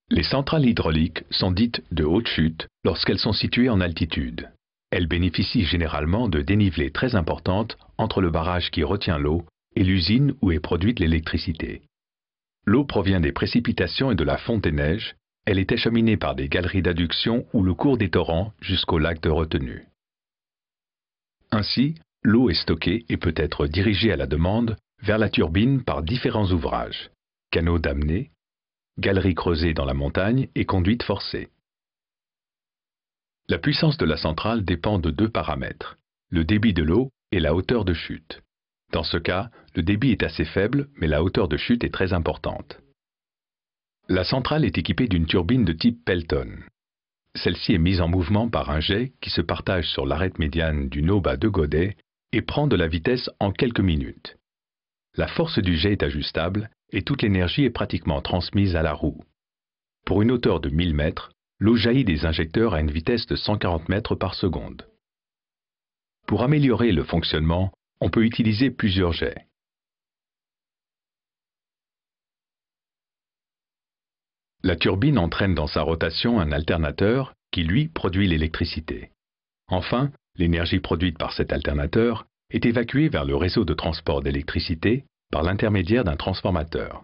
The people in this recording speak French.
Les centrales hydrauliques sont dites de haute chute lorsqu'elles sont situées en altitude. Elles bénéficient généralement de dénivelées très importantes entre le barrage qui retient l'eau et l'usine où est produite l'électricité. L'eau provient des précipitations et de la fonte des neiges. Elle est acheminée par des galeries d'adduction ou le cours des torrents jusqu'au lac de retenue. Ainsi, l'eau est stockée et peut être dirigée à la demande vers la turbine par différents ouvrages: canaux d'amener, galeries creusées dans la montagne et conduites forcées. La puissance de la centrale dépend de deux paramètres: le débit de l'eau et la hauteur de chute. Dans ce cas, le débit est assez faible, mais la hauteur de chute est très importante. La centrale est équipée d'une turbine de type Pelton. Celle-ci est mise en mouvement par un jet qui se partage sur l'arête médiane d'une aube à 2 godets et prend de la vitesse en quelques minutes. La force du jet est ajustable et toute l'énergie est pratiquement transmise à la roue. Pour une hauteur de 1000 mètres, l'eau jaillit des injecteurs à une vitesse de 140 mètres par seconde. Pour améliorer le fonctionnement, on peut utiliser plusieurs jets. La turbine entraîne dans sa rotation un alternateur qui, lui, produit l'électricité. Enfin, l'énergie produite par cet alternateur est évacuée vers le réseau de transport d'électricité par l'intermédiaire d'un transformateur.